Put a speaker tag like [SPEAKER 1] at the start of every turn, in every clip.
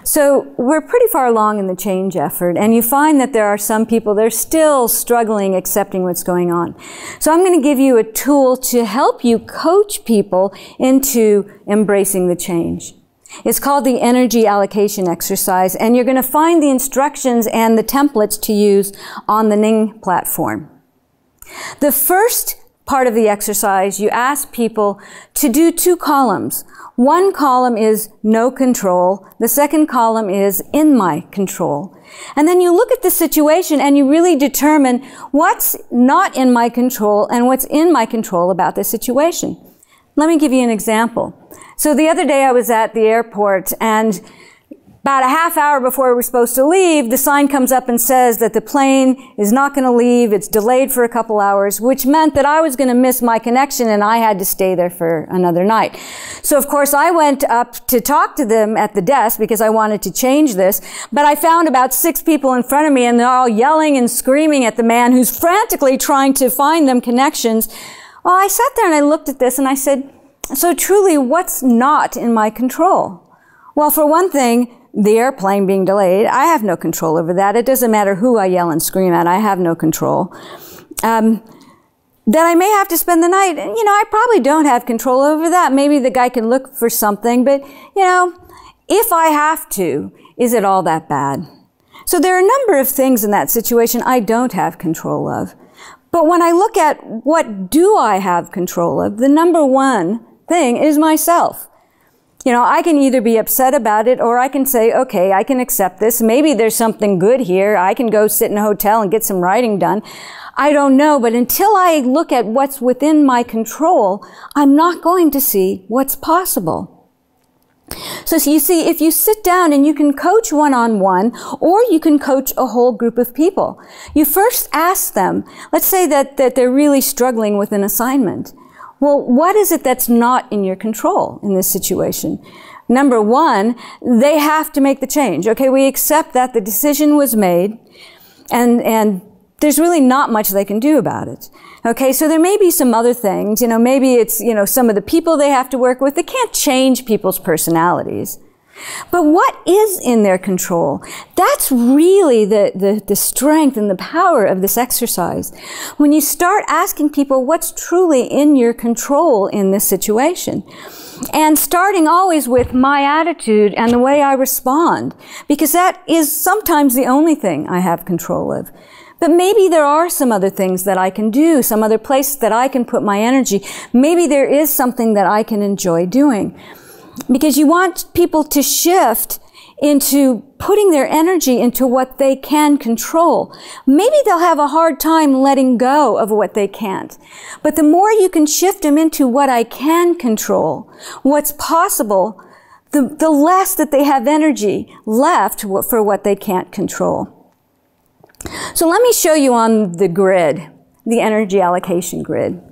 [SPEAKER 1] So we're pretty far along in the change effort, and you find that there are some people that are still struggling accepting what's going on. So I'm going to give you a tool to help you coach people into embracing the change. It's called the energy allocation exercise, and you're going to find the instructions and the templates to use on the Ning platform. The first part of the exercise, you ask people to do 2 columns. One column is no control. The second column is in my control. And then you look at the situation and you really determine what's not in my control and what's in my control about the situation. Let me give you an example. So the other day I was at the airport, and about a half hour before we were supposed to leave, the sign comes up and says that the plane is not going to leave. It's delayed for a couple hours, which meant that I was going to miss my connection and I had to stay there for another night. So of course I went up to talk to them at the desk because I wanted to change this, but I found about 6 people in front of me, and they're all yelling and screaming at the man who's frantically trying to find them connections. Well, I sat there and I looked at this and I said, so truly, what's not in my control? Well, for one thing, the airplane being delayed, I have no control over that. It doesn't matter who I yell and scream at, I have no control. That I may have to spend the night, you know, I probably don't have control over that. Maybe the guy can look for something, but, you know, if I have to, is it all that bad? So there are a number of things in that situation I don't have control of. But when I look at what do I have control of, the number one thing is myself. You know, I can either be upset about it, or I can say, okay, I can accept this. Maybe there's something good here. I can go sit in a hotel and get some writing done. I don't know, but until I look at what's within my control, I'm not going to see what's possible. So you see, if you sit down and you can coach one-on-one, or you can coach a whole group of people, you first ask them, let's say that they're really struggling with an assignment. Well, what is it that's not in your control in this situation? Number one, they have to make the change. Okay, we accept that the decision was made, and there's really not much they can do about it. Okay, so there may be some other things. You know, maybe it's, you know, some of the people they have to work with. They can't change people's personalities. But what is in their control? That's really the strength and the power of this exercise. When you start asking people what's truly in your control in this situation. And starting always with my attitude and the way I respond, because that is sometimes the only thing I have control of. But maybe there are some other things that I can do, some other place that I can put my energy. Maybe there is something that I can enjoy doing. Because you want people to shift into putting their energy into what they can control. Maybe they'll have a hard time letting go of what they can't. But the more you can shift them into what I can control, what's possible, the less that they have energy left for what they can't control. So let me show you on the grid, the energy allocation grid.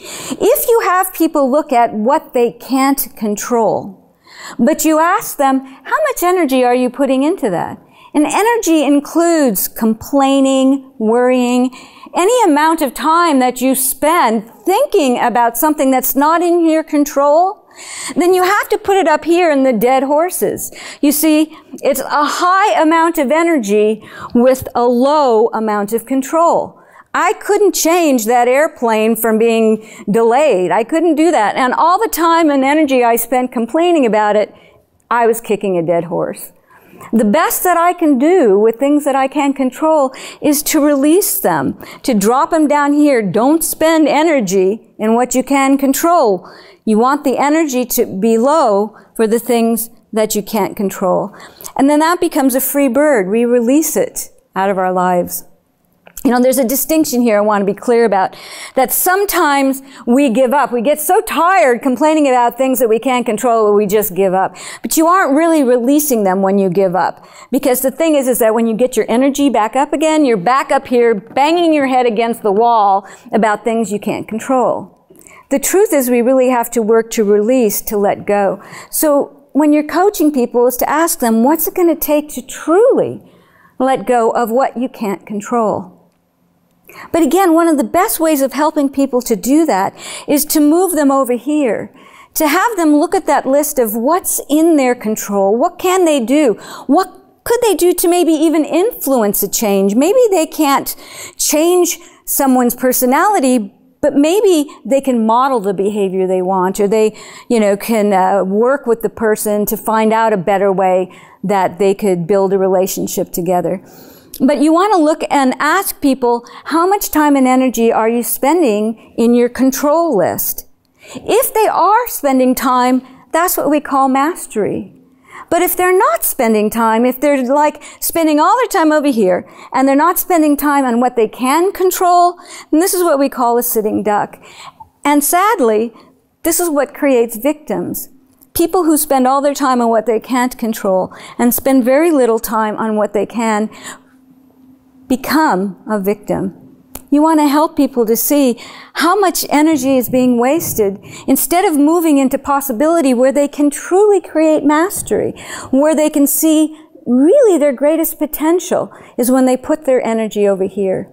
[SPEAKER 1] If you have people look at what they can't control, but you ask them, how much energy are you putting into that? And energy includes complaining, worrying, any amount of time that you spend thinking about something that's not in your control, then you have to put it up here in the dead horses. You see, it's a high amount of energy with a low amount of control. I couldn't change that airplane from being delayed. I couldn't do that. And all the time and energy I spent complaining about it, I was kicking a dead horse. The best that I can do with things that I can't control is to release them, to drop them down here. Don't spend energy in what you can control. You want the energy to be low for the things that you can't control. And then that becomes a free bird. We release it out of our lives. You know, there's a distinction here I want to be clear about, that sometimes we give up. We get so tired complaining about things that we can't control that we just give up. But you aren't really releasing them when you give up. Because the thing is that when you get your energy back up again, you're back up here banging your head against the wall about things you can't control. The truth is we really have to work to release, to let go. So when you're coaching people is to ask them, what's it going to take to truly let go of what you can't control? But again, one of the best ways of helping people to do that is to move them over here, to have them look at that list of what's in their control, what can they do, what could they do to maybe even influence a change. Maybe they can't change someone's personality, but maybe they can model the behavior they want, or they, can work with the person to find out a better way that they could build a relationship together. But you want to look and ask people, how much time and energy are you spending in your control list? If they are spending time, that's what we call mastery. But if they're not spending time, if they're like spending all their time over here and they're not spending time on what they can control, then this is what we call a sitting duck. And sadly, this is what creates victims. People who spend all their time on what they can't control and spend very little time on what they can become a victim. You want to help people to see how much energy is being wasted instead of moving into possibility where they can truly create mastery, where they can see really their greatest potential is when they put their energy over here.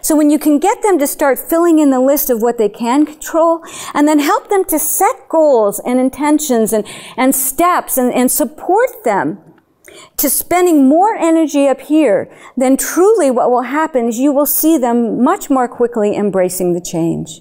[SPEAKER 1] So when you can get them to start filling in the list of what they can control, and then help them to set goals and intentions and steps and support them to spending more energy up here, then truly what will happen is you will see them much more quickly embracing the change.